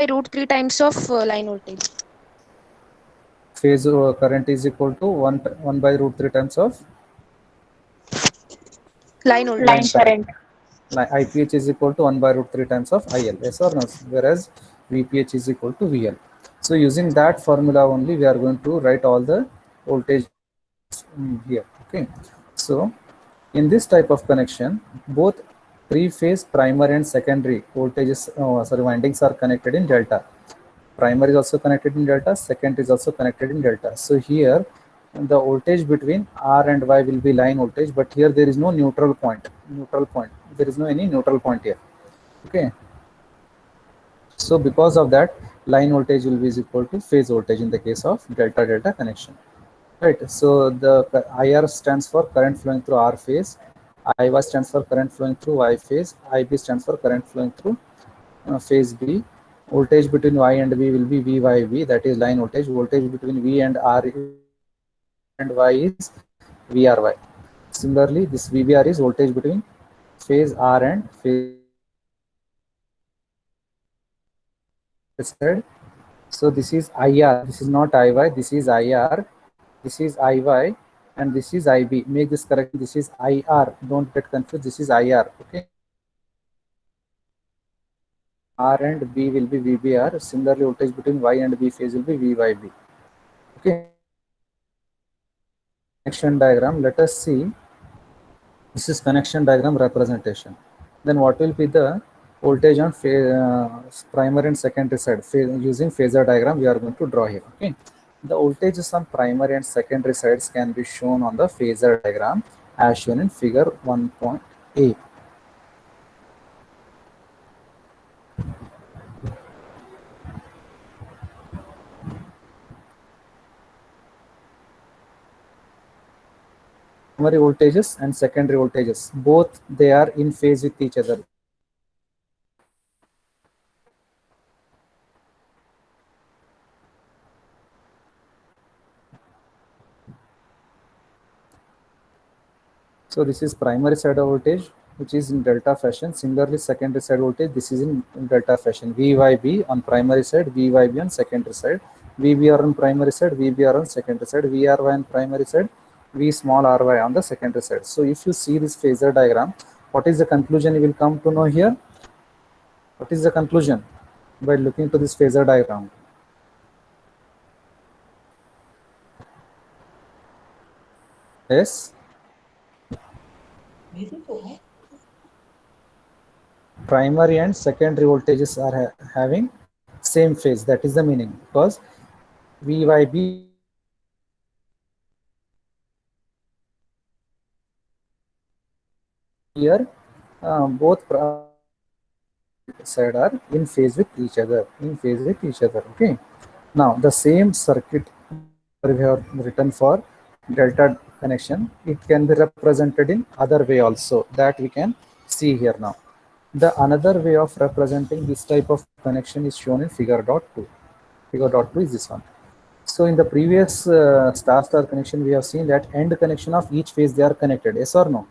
by root 3 times of line voltage. Phase current is equal to 1 by root 3 times of Line line voltage. current. IPH is equal to 1 by root 3 times of IL, yes or no? Whereas VPH is equal to VL. So using that formula only, we are going to write all the voltage here. Okay. So in this type of connection, both three-phase primary and secondary voltages, windings are connected in delta. Primary is also connected in delta, secondary is also connected in delta. So here the voltage between R and Y will be line voltage, but here there is no neutral point. There is no any neutral point here. Okay. So because of that, line voltage will be is equal to phase voltage in the case of delta delta connection. Right. So the IR stands for current flowing through R phase, IY stands for current flowing through Y phase, IB stands for current flowing through phase B. Voltage between Y and B will be VYB, that is line voltage. Voltage between V and R and Y is VRY. Similarly, this VBR is voltage between phase R and phase side. So this is IR, this is not IY, this is IR, this is IY, and this is IB. Make this correction, this is IR, don't get confused, this is IR. Okay. R and B will be VBR. Similarly, voltage between Y and B phase will be VYB. Okay. Connection diagram, let us see. This is connection diagram representation. Then what will be the voltage on primary and secondary side? Using phasor diagram, we are going to draw here. Okay. The voltages on primary and secondary sides can be shown on the phasor diagram as shown in figure 1.a. Primary voltages and secondary voltages, both they are in phase with each other. So this is primary side of voltage, which is in delta fashion. Similarly, secondary side voltage, this is in delta fashion. VYB on primary side, VYB on secondary side, VBR on primary side, VBR on secondary side, VRY on primary side, V small ry on the secondary side. So if you see this phasor diagram, what is the conclusion you will come to know here? What is the conclusion by looking to this phasor diagram? Yes? Primary and secondary voltages are having same phase. That is the meaning, because VYB here both side are in phase with each other. Okay. Now the same circuit we have written for delta connection, it can be represented in other way also, that we can see here now. The another way of representing this type of connection is shown in figure dot 2. Figure dot 2 is this one. So in the previous star-star connection, we have seen that end connection of each phase, they are connected, yes or no?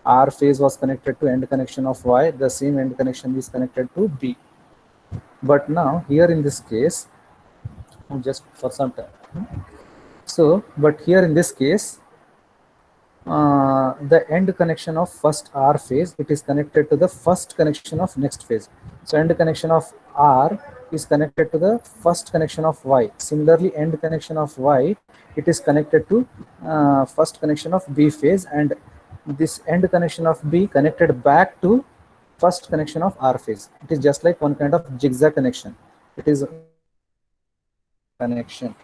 R phase was connected to end connection of Y, the same end connection is connected to B. But now here in this case, just for some time. So, but here in this case, the end connection of first R phase, it is connected to the first connection of next phase. So end connection of R is connected to the first connection of Y. Similarly, end connection of Y, it is connected to first connection of B phase, and this end connection of B connected back to first connection of R phase. It is just like one kind of zigzag connection. It is connection.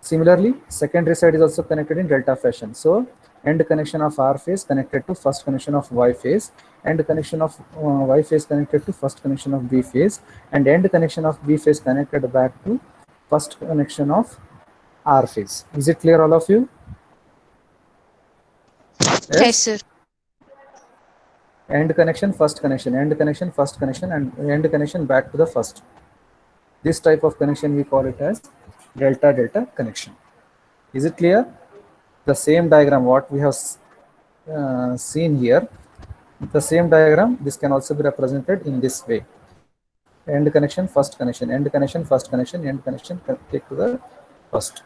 Similarly, secondary side is also connected in delta fashion. So end connection of R phase connected to first connection of Y phase, end connection of Y phase connected to first connection of B phase, and end connection of B phase connected back to first connection of R phase. Is it clear, all of you? Yes, Yes. sir. End connection, first connection, end connection, first connection, and end connection back to the first. This type of connection we call it as delta delta connection. Is it clear? The same diagram what we have seen here, the same diagram, this can also be represented in this way. end connection, first connection, end connection, first connection, end connection, take to the first.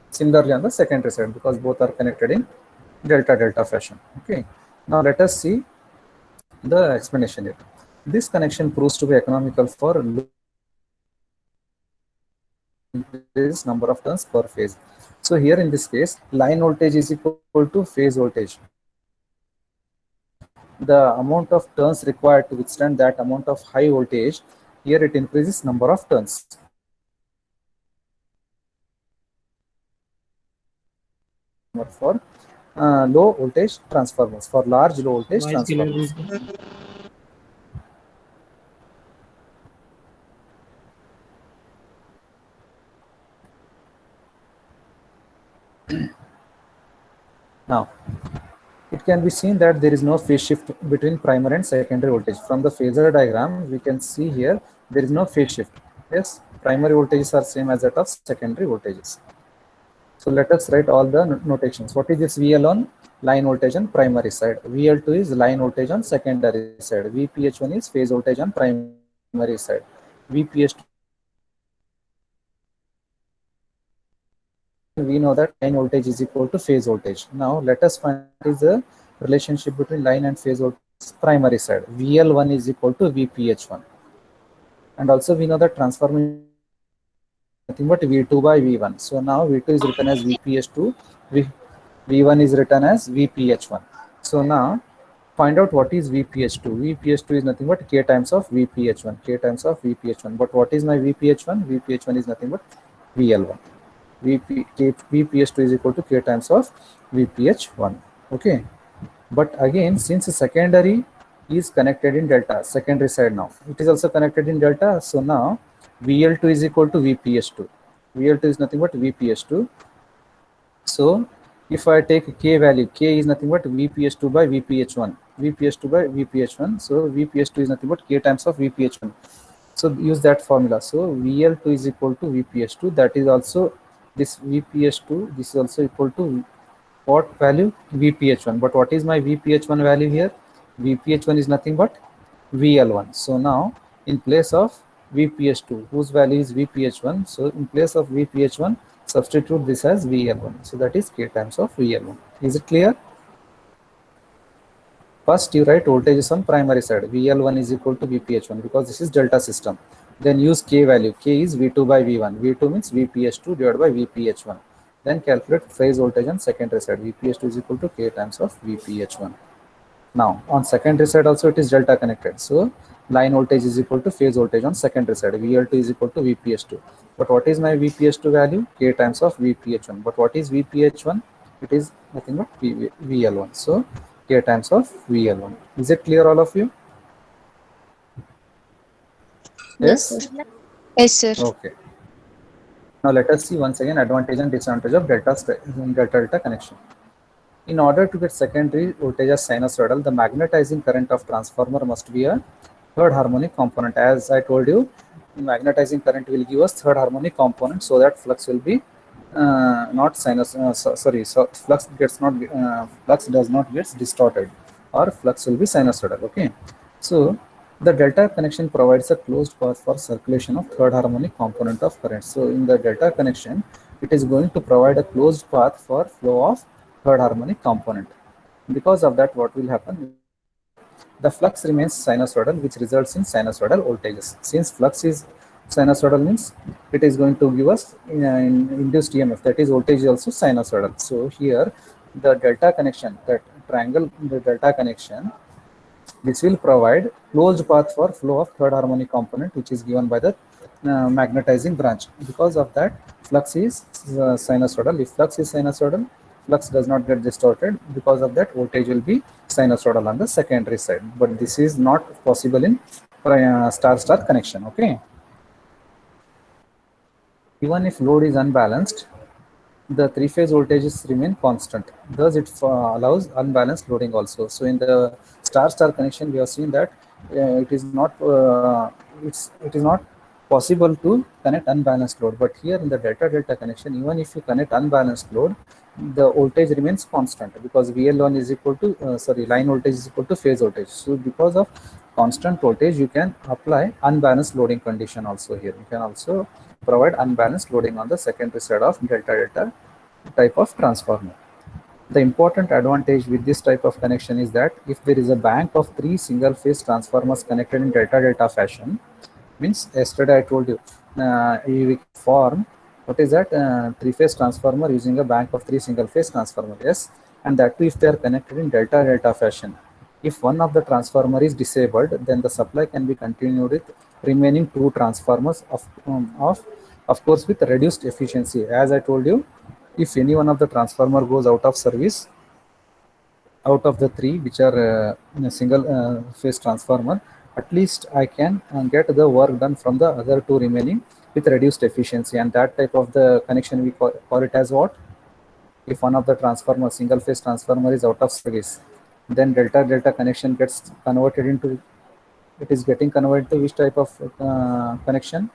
Similarly on the secondary side, because both are connected in delta delta fashion. Okay, now let us see the explanation here. This connection proves to be economical for low increase number of turns per phase. So here in this case, line voltage is equal to phase voltage. The amount of turns required to withstand that amount of high voltage, here it increases number of turns. For low voltage transformers, for large low voltage transformers. Now, it can be seen that there is no phase shift between primary and secondary voltage. From the phasor diagram, we can see here there is no phase shift. Yes, primary voltages are same as that of secondary voltages. So let us write all the notations. What is this VL on? Line voltage on primary side. VL2 is line voltage on secondary side. VPH1 is phase voltage on primary side. VPH2 we know that line voltage is equal to phase voltage. Now let us find what is the relationship between line and phase voltage primary side. VL1 is equal to VPH1. And also we know that transformation nothing but V2 by V1. So now V2 is written as VPH2, V1 is written as VPH1. So now find out what is VPH2. VPH2 is nothing but K times of VPH1, K times of VPH1. But what is my VPH1? VPH1 is nothing but VL1. VPH2 is equal to K times of VPH1. Okay. But again, since secondary is connected in delta, secondary side now, it is also connected in delta. So now VL2 is equal to VPH2. VL2 is nothing but VPH2. So if I take K value, K is nothing but VPH2 by VPH1. VPH2 by VPH1. So VPH2 is nothing but K times of VPH1. So use that formula. So VL2 is equal to VPH2. That is also this VPH2. This is also equal to what value? VPH1. But what is my VPH1 value here? VPH1 is nothing but VL1. So now in place of VPH2, whose value is VPH1, so in place of VPH1, substitute this as VL1. So that is K times of VL1. Is it clear? First you write voltages on primary side. VL1 is equal to VPH1 because this is delta system. Then use K value. K is V2 by V1. V2 means VPH2 divided by VPH1. Then calculate phase voltage on secondary side. VPH2 is equal to K times of VPH1. Now on secondary side also it is delta connected. So line voltage is equal to phase voltage on secondary side. VL2 is equal to VPH2. But what is my VPH2 value? K times of VPH1. But what is VPH1? It is nothing but VL1. So K times of VL1. Is it clear, all of you? Yes, sir. Yes, sir. Okay. Now let us see once again advantage and disadvantage of delta connection. In order to get secondary voltage as sinusoidal, the magnetizing current of transformer must be a third harmonic component. As I told you, magnetizing current will give us third harmonic component, so that flux will be not flux does not get distorted, or flux will be sinusoidal. Okay, so the delta connection provides a closed path for circulation of third harmonic component of current. So in the delta connection, it is going to provide a closed path for flow of third harmonic component. Because of that, what will happen? The flux remains sinusoidal, which results in sinusoidal voltages. Since flux is sinusoidal, means it is going to give us induced EMF, that is voltage is also sinusoidal. So here the delta connection, that triangle, the delta connection, which will provide closed path for flow of third harmonic component, which is given by the magnetizing branch. Because of that, flux is sinusoidal. If flux is sinusoidal, flux does not get distorted. Because of that, voltage will be sinusoidal on the secondary side. But this is not possible in star-star connection. Okay. Even if load is unbalanced, the three-phase voltages remain constant. Thus, it allows unbalanced loading also. So, in the star-star connection, we have seen that it is not possible to connect unbalanced load. But here in the delta-delta connection, even if you connect unbalanced load, the voltage remains constant, because VL1 is equal to line voltage is equal to phase voltage. So, because of constant voltage, you can apply unbalanced loading condition also here. You can also provide unbalanced loading on the secondary side of delta delta type of transformer. The important advantage with this type of connection is that if there is a bank of 3 single phase transformers connected in delta delta fashion, means yesterday I told you we can form what is that 3-phase transformer using a bank of 3 single phase transformer, yes, and that too if they are connected in delta delta fashion. If one of the transformer is disabled, then the supply can be continued with remaining 2 transformers of course with reduced efficiency. As I told you, if any one of the transformer goes out of service, out of the 3 which are in a single phase transformer, at least I can get the work done from the other 2 remaining with reduced efficiency, and that type of the connection we call it as what? If one of the transformer, single phase transformer, is out of service, then delta delta connection gets converted into, it is getting converted to which type of connection?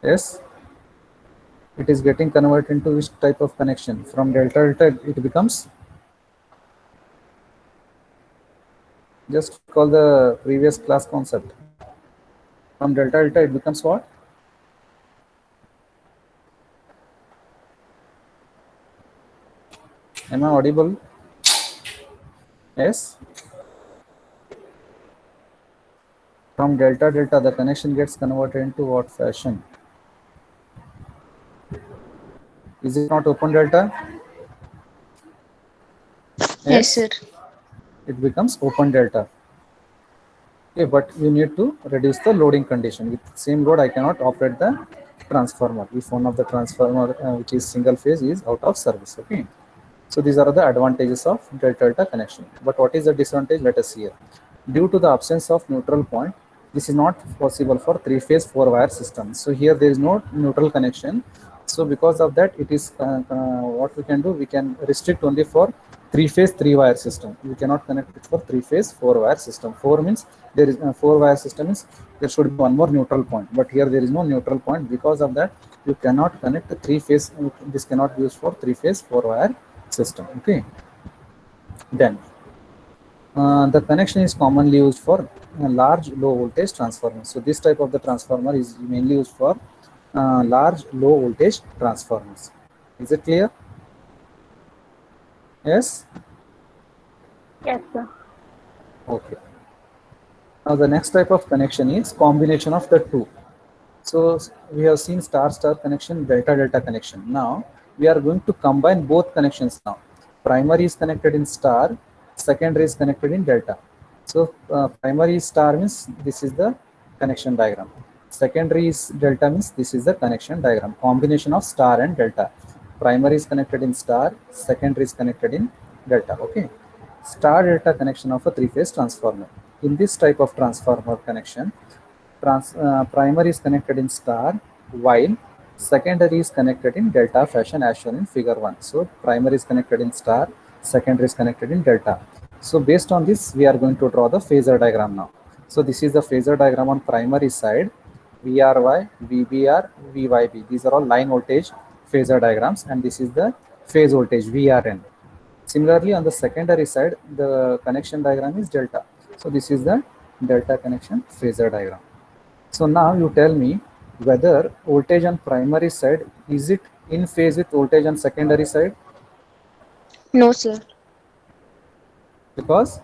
Yes, it is getting converted into which type of connection? From delta delta it becomes, just call the previous class concept. From delta delta it becomes what? Am I audible? Yes. From delta delta the connection gets converted into what fashion? Is it not open delta? Yes, Yes, sir. it becomes open delta. Okay, but you need to reduce the loading condition. With same load I cannot operate the transformer if one of the transformer which is single phase is out of service. Okay, so these are the advantages of delta delta connection. But what is the disadvantage? Let us see here. Due to the absence of neutral point, this is not possible for 3-phase 4-wire system. So here there is no neutral connection. So because of that, it is what we can do, we can restrict only for 3-phase 3-wire system. We cannot connect it for 3-phase 4-wire system. 4 means there is a 4-wire system means there should be one more neutral point, but here there is no neutral point. Because of that, you cannot connect the 3-phase. This cannot be used for 3-phase 4-wire system. Okay, then the connection is commonly used for large low voltage transformers. So this type of the transformer is mainly used for large low voltage transformers. Is it clear? Yes. Yes, sir. Okay. Now the next type of connection is combination of the two. So we have seen star star connection, delta delta connection. Now we are going to combine both connections now. Primary is connected in star, secondary is connected in delta. So primary star means this is the connection diagram. Secondary is delta means this is the connection diagram. Combination of star and delta. Primary is connected in star, secondary is connected in delta. Okay. Star delta connection of a 3-phase transformer. In this type of transformer connection, primary is connected in star while secondary is connected in delta fashion as shown in figure 1. So primary is connected in star, secondary is connected in delta. So based on this, we are going to draw the phasor diagram now. So this is the phasor diagram on primary side. VRY, VBR, VYB. These are all line voltage phasor diagrams, and this is the phase voltage VRN. Similarly, on the secondary side, the connection diagram is delta. So this is the delta connection phasor diagram. So now you tell me whether voltage on primary side, is it in phase with voltage on secondary side? No, sir. Because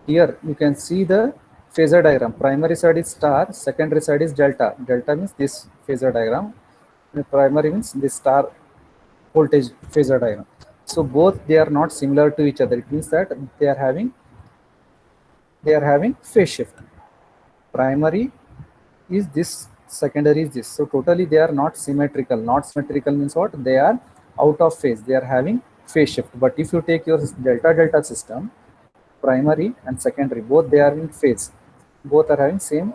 here you can see the phasor diagram. Primary side is star, secondary side is delta. Delta means this phasor diagram. The primary means this star voltage phasor diagram. So both they are not similar to each other. It means that they are having phase shift. Primary is this, secondary is this. So totally they are not symmetrical. Not symmetrical means what? They are out of phase. They are having phase shift. But if you take your delta delta system, primary and secondary both they are in phase. Both are having same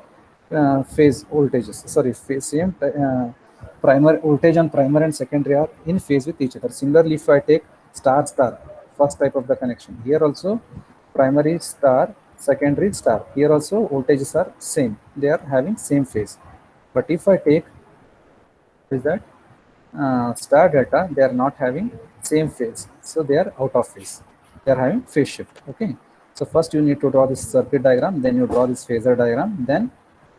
phase voltages. Sorry, same primary voltage on primary and secondary are in phase with each other. Similarly, if I take star star, first type of the connection, here also primary star, secondary star, here also voltages are same, they are having same phase. But if I take is that star delta, they are not having same phase, so they are out of phase. they are having phase shift. Okay, so first you need to draw this circuit diagram, then you draw this phasor diagram, then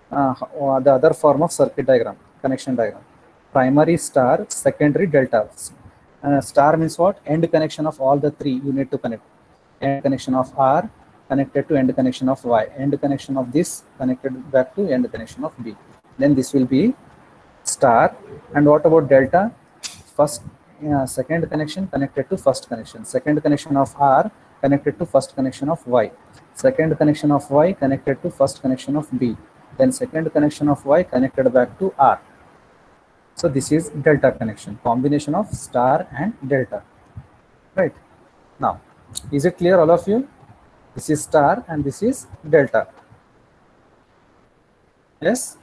the other form of circuit diagram, connection diagram. Primary star, secondary delta. Star means what? End connection of all the three you need to connect. End connection of R connected to end connection of Y. End connection of this connected back to end connection of B. Then this will be star. And what about delta? First, second connection connected to first connection. Second connection of R connected to first connection of Y. Second connection of Y connected to first connection of B. Then second connection of Y connected back to R. So this is delta connection, combination of star and delta. Right. Now, is it clear all of you? This is star and this is delta. Yes?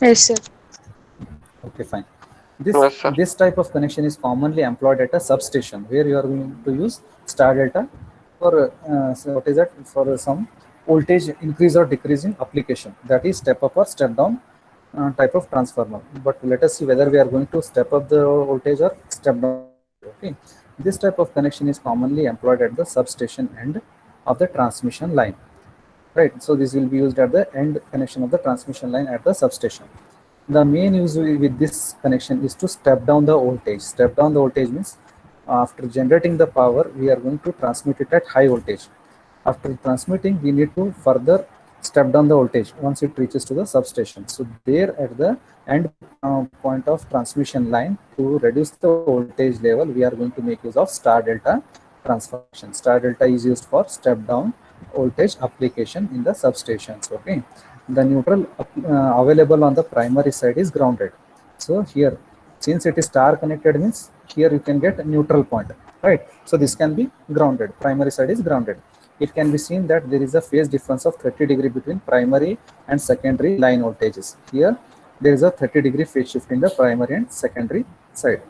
Yes, sir. Okay, fine. Yes, sir. This type of connection is commonly employed at a substation where you are going to use star delta for so what is that, for some voltage increase or decrease in application, that is step up or step down type of transformer. But let us see whether we are going to step up the voltage or step down. Okay, this type of connection is commonly employed at the substation end of the transmission line. Right, so this will be used at the end connection of the transmission line at the substation. The main use with this connection is to step down the voltage. Step down the voltage means after generating the power, we are going to transmit it at high voltage. After transmitting, we need to further step down the voltage once it reaches to the substation. So there at the end point of transmission line, to reduce the voltage level, we are going to make use of star delta transformation. Star delta is used for step down voltage application in the substations. Okay, the neutral available on the primary side is grounded. So here, since it is star connected, means here you can get a neutral point, right? So this can be grounded. Primary side is grounded. It can be seen that there is a phase difference of 30 degree between primary and secondary line voltages. Here there is a 30 degree phase shift in the primary and secondary side.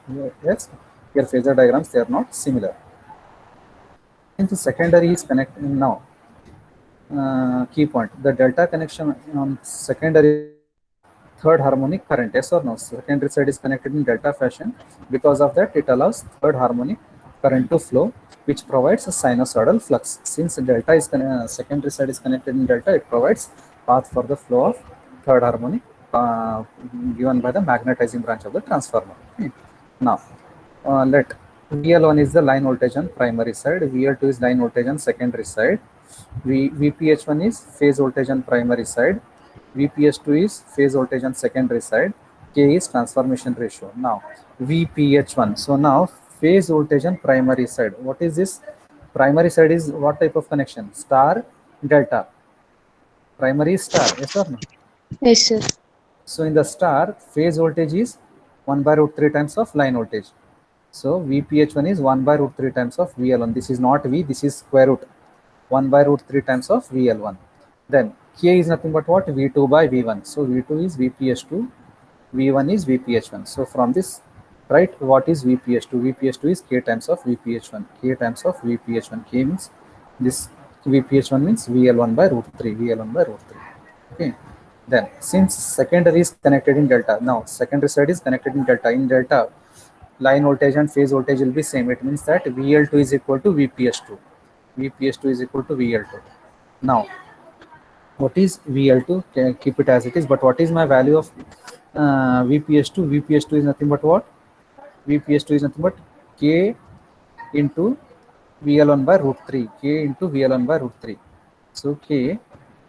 Yes, here phasor diagrams, they are not similar. Since the secondary is connected now, key point, the delta connection on secondary third harmonic current, yes or no? Secondary side is connected in delta fashion. Because of that, it allows third harmonic current to flow, which provides a sinusoidal flux. Since delta is secondary side is connected in delta, it provides path for the flow of third harmonic given by the magnetizing branch of the transformer. Okay. Now, let VL1 is the line voltage on primary side, VL2 is line voltage on secondary side, VPH1 is phase voltage on primary side, VPH2 is phase voltage on secondary side, K is transformation ratio. Now, VPH1. So now phase voltage on primary side. What is this? Primary side is what type of connection? Star, delta. Primary is star, yes or no? Yes, sir. So in the star, phase voltage is 1 by root 3 times of line voltage. So VPH1 is 1 by root 3 times of VL1. This is not V, this is square root 1 by root 3 times of VL1. Then K is nothing but what? V2 by V1. So V2 is VPH2, V1 is VPH1. So from this, right, what is VPH2? VPH2 is K times of VPH1. K times of VPH1. K means this VPH1 means VL1 by root 3. VL1 by root 3. Okay. Then since secondary is connected in delta, now secondary side is connected in delta. In delta, line voltage and phase voltage will be same. It means that VL2 is equal to VPH2. VPH2 is equal to VL2. Now, what is VL2? Keep it as it is. But what is my value of VPH2? VPH2 is nothing but what? VPH2 is nothing but K into VL1 by root 3. K into VL1 by root 3. So K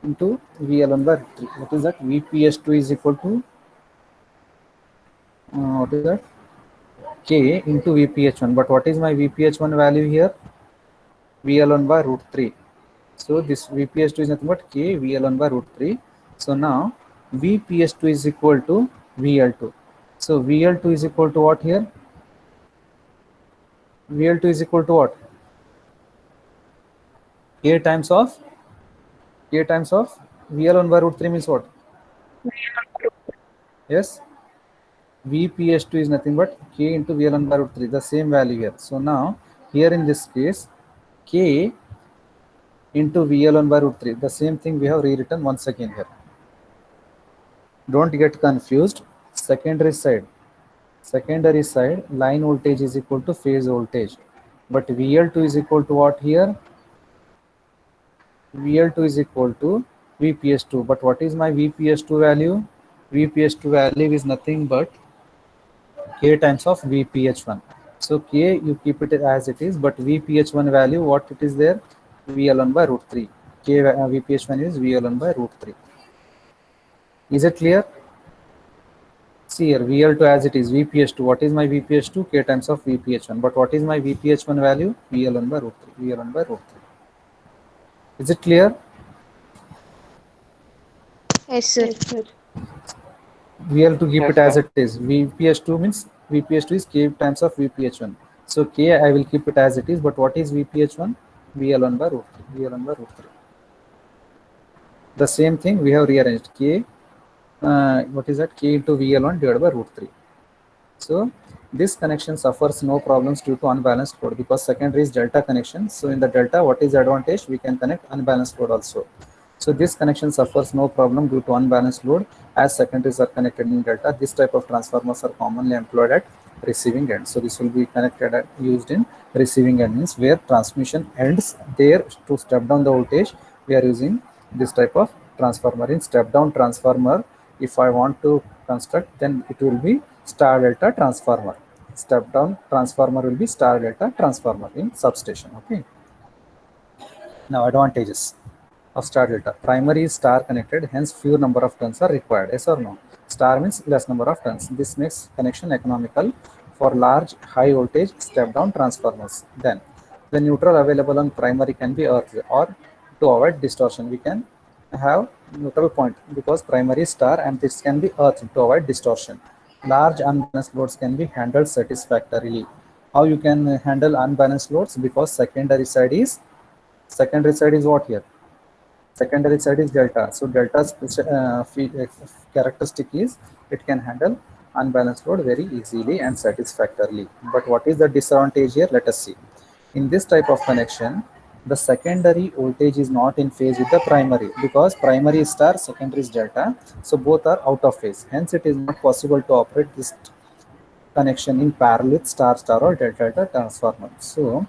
into VL1 by root 3. What is that? VPH2 is equal to what is that? K into VPH1. But what is my VPH1 value here? VL1 by root 3. So this VPH2 is nothing but K VL1 by root 3. So now VPH2 is equal to VL2. So VL2 is equal to what here? VL2 is equal to what? K times of VL1 by root 3 means what? Yes. VPH2 is nothing but K into VL1 by root 3. The same value here. So now here in this case, K into VL1 by root 3. The same thing we have rewritten once again here. Don't get confused. Secondary side line voltage is equal to phase voltage. But VL2 is equal to what here? VL2 is equal to VPS2. But what is my VPS2 value? VPS2 value is nothing but K times of VPH1. So K you keep it as it is, but VPH1 value, what it is there? VL1 by root 3. K VPH1 is VL1 by root 3. Is it clear? See here, VL2 as it is, VPH2. What is my VPH2? K times of VPH1. But what is my VPH1 value? VL1 by root 3. VL1 by root 3. Is it clear? Yes, sir. Yes, sir. VL to keep Yes, it as sir. it is. VPH2 means VPH2 is K times of VPH1. So K I will keep it as it is. But what is VPH1? VL1 by root 3. VL1 by root 3. The same thing we have rearranged. K, what is that? K into VL1 divided by root 3. So this connection suffers no problems due to unbalanced load because secondary is delta connection. So in the delta, what is the advantage? We can connect unbalanced load also. So this connection suffers no problem due to unbalanced load as secondaries are connected in delta. This type of transformers are commonly employed at receiving end. So this will be connected at, used in receiving end, means where transmission ends there to step down the voltage. We are using this type of transformer. In step down transformer, if I want to construct, then it will be star delta transformer. Step down transformer will be star delta transformer in substation. Okay. Now advantages of star delta. Primary is star connected, hence fewer number of turns are required. Yes or no? Star means less number of turns. This makes connection economical for large high voltage step down transformers. Then the neutral available on primary can be earthed, or to avoid distortion we can have neutral point because primary is star and this can be earthed to avoid distortion. Large unbalanced loads can be handled satisfactorily. How you can handle unbalanced loads? Because secondary side is what here? Secondary side is delta. So delta's characteristic is it can handle unbalanced load very easily and satisfactorily. But what is the disadvantage here? Let us see. In this type of connection, the secondary voltage is not in phase with the primary because primary is star, secondary is delta. So both are out of phase. Hence, it is not possible to operate this connection in parallel with star star or delta delta transformer. So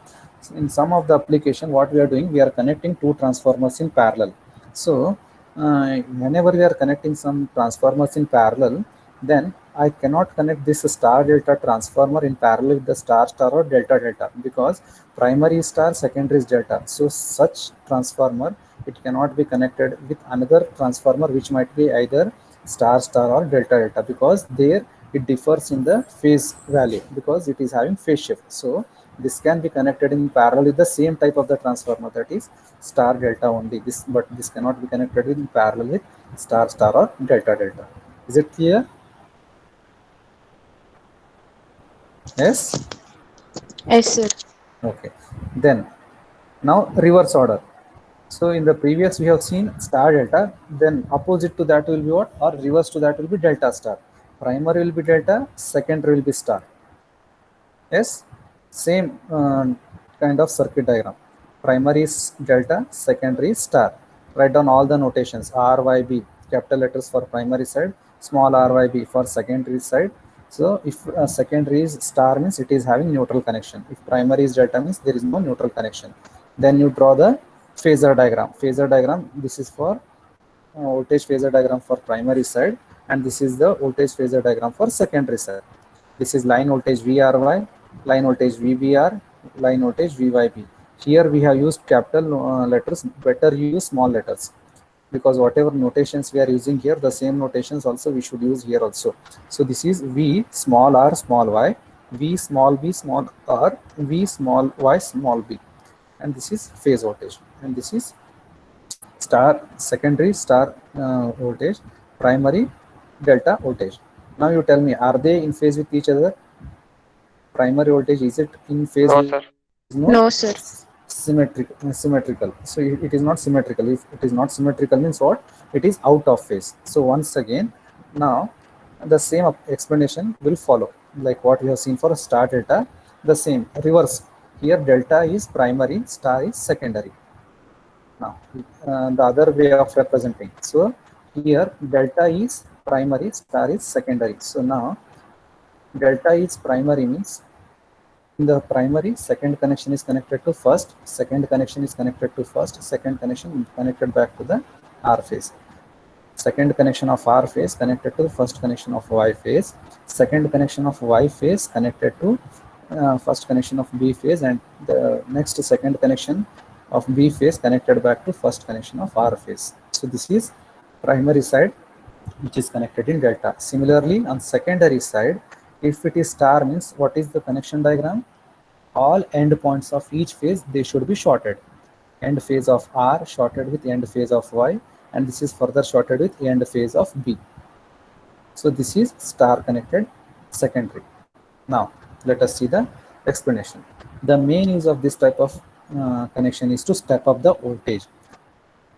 in some of the application, what we are doing, we are connecting two transformers in parallel. So whenever we are connecting some transformers in parallel, then I cannot connect this star delta transformer in parallel with the star star or delta delta because primary is star, secondary is delta. So such transformer, it cannot be connected with another transformer which might be either star star or delta delta because there it differs in the phase value because it is having phase shift. So this can be connected in parallel with the same type of the transformer, that is star delta only. But this cannot be connected in parallel with star star or delta delta. Is it clear? Yes. Yes, sir. Okay. Then now reverse order. So in the previous we have seen star delta, then opposite to that will be what, or reverse to that will be delta star. Primary will be delta, secondary will be star. Yes, same kind of circuit diagram. Primary is delta, secondary is star. Write down all the notations. RYB, capital letters for primary side, small RYB for secondary side. So if secondary is star means it is having neutral connection. If primary is delta means there is no neutral connection. Then you draw the phasor diagram. Phasor diagram, this is for voltage phasor diagram for primary side, and this is the voltage phasor diagram for secondary side. This is line voltage VRY, line voltage VBR, line voltage VYB. Here we have used capital letters, better use small letters because whatever notations we are using here, the same notations also we should use here also. So this is V small r small y, V small b small r, V small y small b, and this is phase voltage, and this is star secondary star voltage, primary delta voltage. Now you tell me, are they in phase with each other? Primary voltage, is it in phase No, with? sir. No, sir. Symmetrical. So it is not symmetrical. If it is not symmetrical means what? It is out of phase. So once again, now the same explanation will follow like what we have seen for star delta. The same reverse. Here delta is primary, star is secondary. Now the other way of representing. So here delta is primary, star is secondary. So now delta is primary means in the primary, second connection is connected to first, second connection is connected to first, second connection connected back to the R phase. Second connection of R phase connected to the first connection of Y phase, second connection of Y phase connected to first connection of B phase, and the next second connection of B phase connected back to first connection of R phase. So this is primary side which is connected in delta. Similarly, on secondary side, if it is star, means what is the connection diagram? All end points of each phase, they should be shorted. End phase of R shorted with end phase of Y, and this is further shorted with end phase of B. So this is star connected secondary. Now let us see the explanation. The main use of this type of connection is to step up the voltage.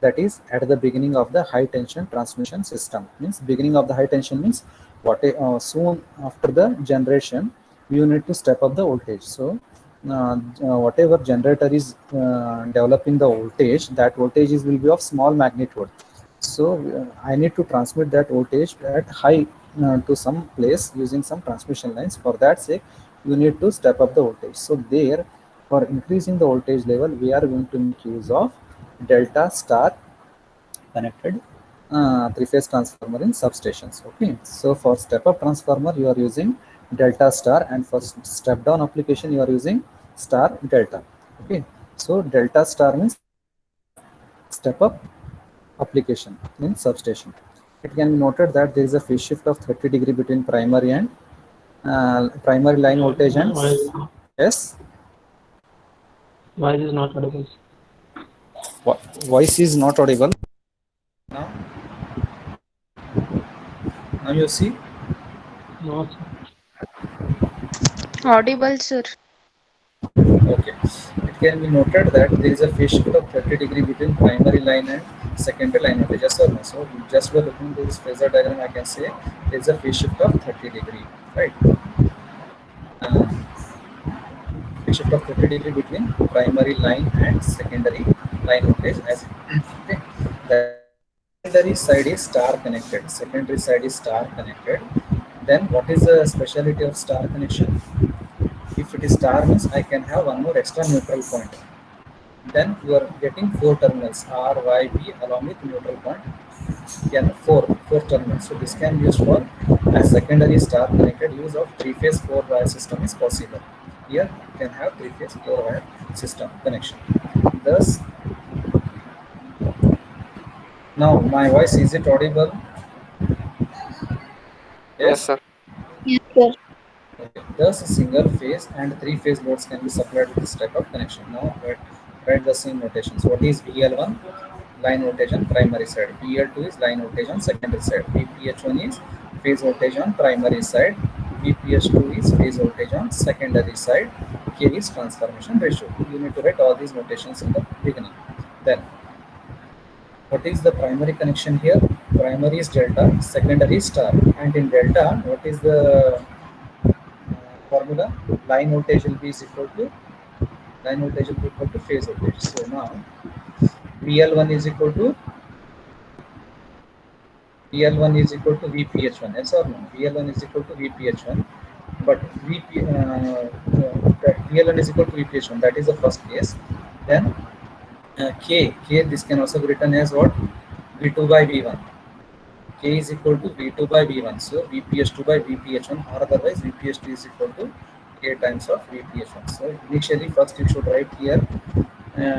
That is at the beginning of the high tension transmission system. Means beginning of the high tension means what soon after the generation you need to step up the voltage. So whatever generator is developing the voltage, that voltage will be of small magnitude. So I need to transmit that voltage at high to some place using some transmission lines. For that sake, you need to step up the voltage. So there, for increasing the voltage level, we are going to make use of delta star connected three-phase transformer in substations. Okay, so for step-up transformer you are using delta star, and for step-down application you are using star delta. Okay, so delta star means step-up application in substation. It can be noted that there is a phase shift of 30 degree between primary and primary line voltage and yes. Voice is not audible. Voice is not audible. Now you see. No, sir. Audible, sir. Okay. It can be noted that there is a phase shift of 30 degree between primary line and secondary line voltage. Yes or no? So just by looking at this phasor diagram, I can say there is a phase shift of 30 degree, right? Phase shift of 30 degree between primary line and secondary line voltage. As okay, the secondary side is star connected. Secondary side is star connected. Then what is the speciality of star connection? If it is star, means I can have one more extra neutral point. Then you are getting four terminals R, Y, B along with neutral point. Again, four terminals. So this can be used for a secondary star connected. Use of three-phase four-wire system is possible. Here you can have three-phase four-wire system connection. Thus, now my voice, is it audible? Yes, sir. Yes, sir. Okay. Thus, single phase and three-phase loads can be supplied with this type of connection. Now, write the same notations. What is VL1? Line voltage on primary side. VL2 is line voltage on secondary side. VPH1 is phase voltage on primary side. VPH2 is phase voltage on secondary side. K is transformation ratio. You need to write all these notations in the beginning. Then, what is the primary connection here? Primary is delta, secondary is star. And in delta, what is the formula? Line voltage will be equal to phase voltage. So now VL1 is equal to VPH1. Yes or no? VL1 is equal to VPH1, but VL1 is equal to VPH1. That is the first case. Then K, this can also be written as what? V2 by V1. K is equal to V2 by V1. So VPH2 by VPH1, or otherwise VPH2 is equal to K times of VPH1. So initially, first you should write here.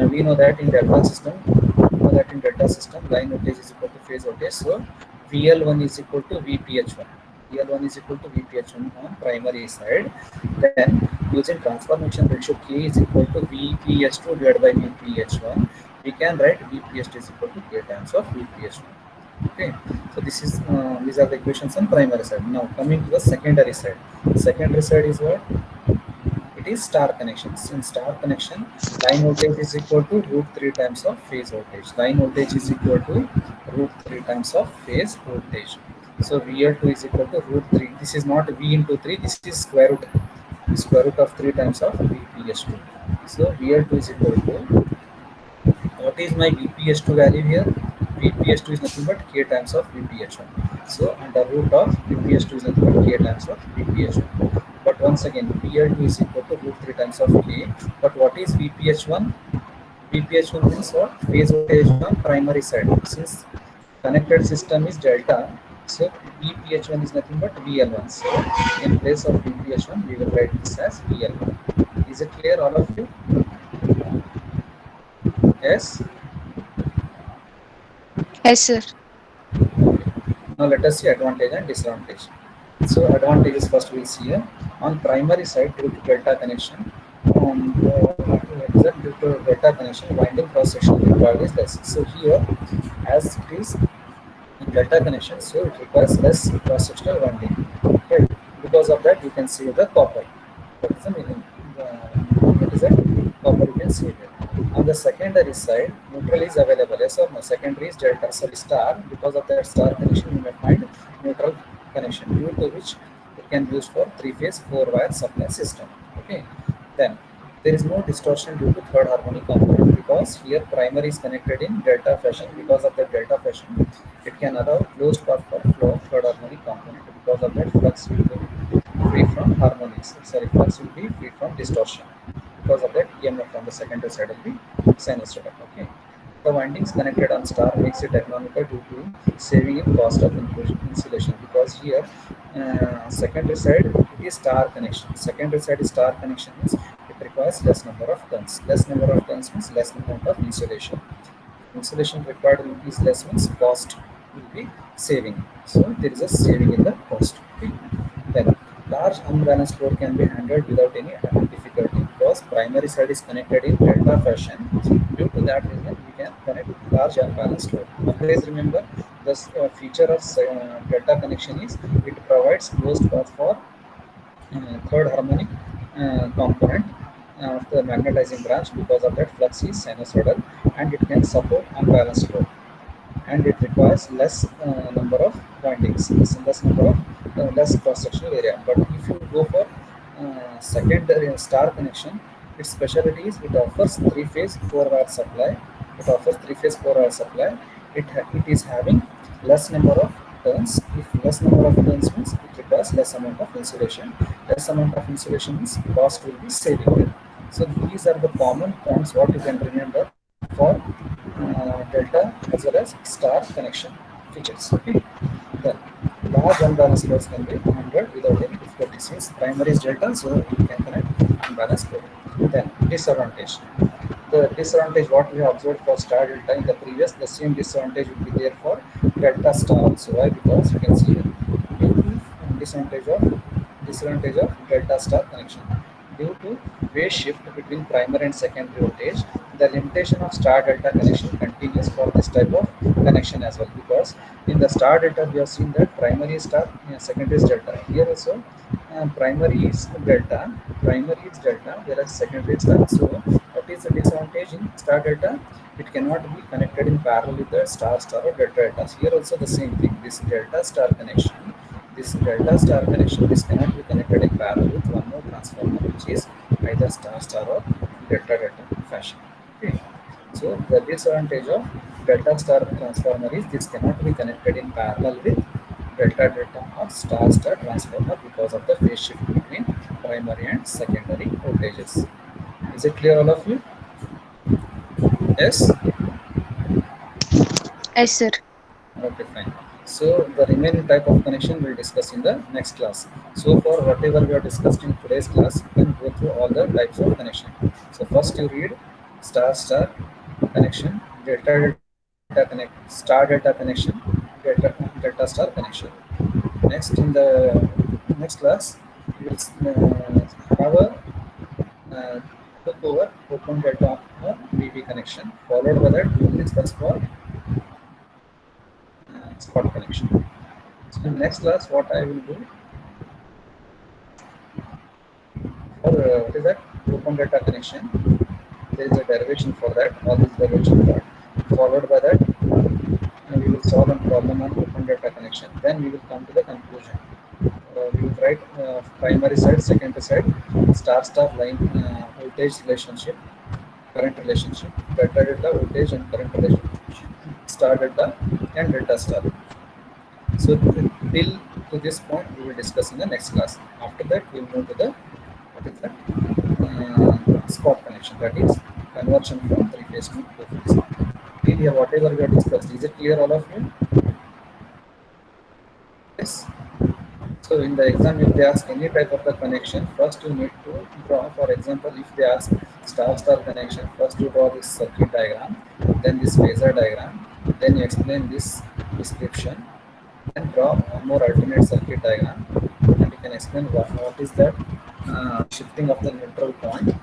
We know that in delta system, line voltage is equal to phase voltage. So VL1 is equal to VPH1. VL1 is equal to VPH1 on primary side. Then using transformation ratio K is equal to VPH2 divided by VPH1, we can write VPH2 is equal to K times of VPH1. Okay, so this is these are the equations on primary side. Now coming to the secondary side. Secondary side is what? It is star connections. In star connection, line voltage is equal to √3 times of phase voltage. Line voltage is equal to √3 times of phase voltage. So VL2 is equal to √3. This is not V into 3. This is square root of 3 times of VPH2. So VL2 is equal to, what is my VPH2 value here? VPH2 is nothing but K times of VPH1. So under root of VPH2 is nothing but K times of VPH1. But once again, VL2 is equal to √3 times of K. But what is VPH1? VPH1 means what? Phase voltage on primary side. Since connected system is delta, so VPH1 is nothing but VL1. So in place of VPH1, we will write this as VL1. Is it clear, all of you? Yes? Yes, sir. Now let us see advantage and disadvantage. So advantages first we'll see here. On primary side, due to delta connection, due to delta connection, winding cross section required is less. So here, as it is in delta connection, so it requires less cross sectional winding. Right? Because of that, you can see the copper. That is the meaning. What is that? Copper you can see here. On the secondary side, neutral is available. Yes or no? Secondary is delta, sorry, star. Because of that star connection, you may find neutral connection, due to which it can be used for three-phase, four-wire supply system. Okay. Then there is no distortion due to third harmonic component, because here primary is connected in delta fashion. Because of the delta fashion, it can allow closed path for flow of third harmonic component. Because of that, flux will be free from harmonics. Sorry, flux will be free from distortion. Because of that, EMF on the secondary side will be sinusoidal. Okay. The windings connected on star makes it economical due to saving in cost of insulation. Because here, secondary side it is star connection. Secondary side is star connection means it requires less number of turns. Less number of turns means less amount of insulation. Insulation required is less means cost will be saving. So there is a saving in the cost. Okay. Then large unbalanced load can be handled without any difficulty, because primary side is connected in delta fashion. Due to that reason, we can connect large unbalanced load. Always remember, the feature of delta connection is it provides closed path for third harmonic component of the magnetizing branch. Because of that, flux is sinusoidal and it can support unbalanced load, and it requires less number of windings, less number of less cross-sectional area. But if you go for secondary star connection, its specialty is it offers three-phase, four-wire supply. It offers three-phase, four-wire supply. It is having less number of turns. If less number of turns means it requires less amount of insulation. Less amount of insulation means cost will be saving. So these are the common points what you can remember for delta as well as star connection features. Okay. Then large unbalanced loads can be handled without any difficulty. Since primary is delta, so you can connect unbalanced load. Then disadvantage. The disadvantage what we have observed for star delta in the previous, the same disadvantage will be there for delta star also. Why? Because you can see here, due to disadvantage of delta star connection. Due to phase shift between primary and secondary voltage, the limitation of star delta connection continues for this type of connection as well. Because in the star delta we have seen that primary is star, secondary is delta. Here also primary is delta, whereas secondary is star. So what is the disadvantage in star delta? It cannot be connected in parallel with the star or delta delta. Here also the same thing. This delta star connection, this cannot be connected in parallel with one more transformer, which is either star or delta fashion. Okay. So the disadvantage of delta star transformer is this cannot be connected in parallel with delta or star transformer because of the phase shift between primary and secondary voltages. Is it clear, all of you? Yes? Yes, sir. Okay, fine. So the remaining type of connection we'll discuss in the next class. So for whatever we have discussed in today's class, you can go through all the types of connection. So first you read star connection, delta connect, star delta connection, delta star connection. Next, in the next class, we will have a look over open delta or VV connection. Followed by that, we will discuss for spot connection. So in next class, what I will do for what is that open data connection, there is a derivation for that, all these derivation part. Followed by that, we will solve a problem on open data connection. Then we will come to the conclusion. We will write primary side, secondary side, star line voltage relationship, current relationship, delta voltage and current relationship, star delta and delta star. So till to this point we will discuss in the next class. After that we will move to the what is that spot connection, that is conversion from three phase to two phase. Till here whatever we have discussed, is it clear all of you? Yes. So in the exam, if they ask any type of the connection, first you need to draw. For example, if they ask star-star connection, first you draw this circuit diagram, then this phasor diagram, then you explain this description, then draw one more alternate circuit diagram, and you can explain what is that shifting of the neutral point.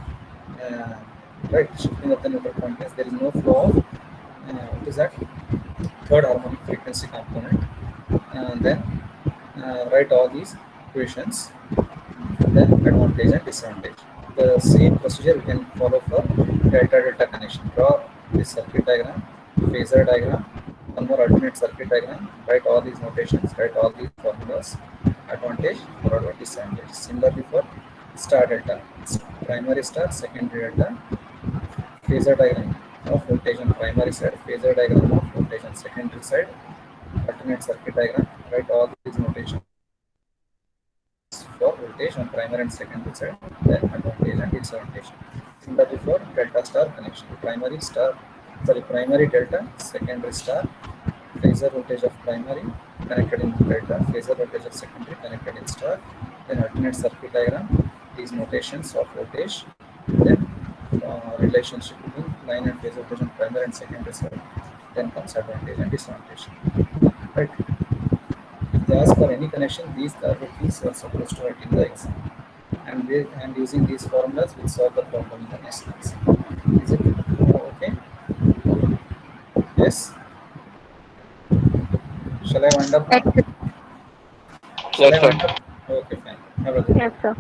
Right, shifting of the neutral point is there is no flow of what is that third harmonic frequency component, and then write all these equations, and then advantage and disadvantage. The same procedure we can follow for delta connection. Draw this circuit diagram, phasor diagram, one more alternate circuit diagram, write all these notations, write all these formulas, advantage, forward, disadvantage. Similarly for star delta, primary star, secondary delta, phasor diagram of voltage on primary side, phasor diagram of voltage on secondary side, alternate circuit diagram, write all these notations for voltage on primary and secondary side, then advantage and disadvantage. Similarly for delta star connection, primary delta, secondary star, phasor voltage of primary connected in delta, phasor voltage of secondary connected in star, then alternate circuit diagram, these notations of voltage, then relationship between line and phase voltage on primary and secondary side, then comes advantage and disadvantage. Right. If they ask for any connection, these are the things you are supposed to write in the exam. And using these formulas, we'll solve the problem in the next class. Is it okay? Yes. Shall I wind up now? Yes, sir. Shall I Yes, wind sir. up? Okay, fine. Have a good day. Yes, sir.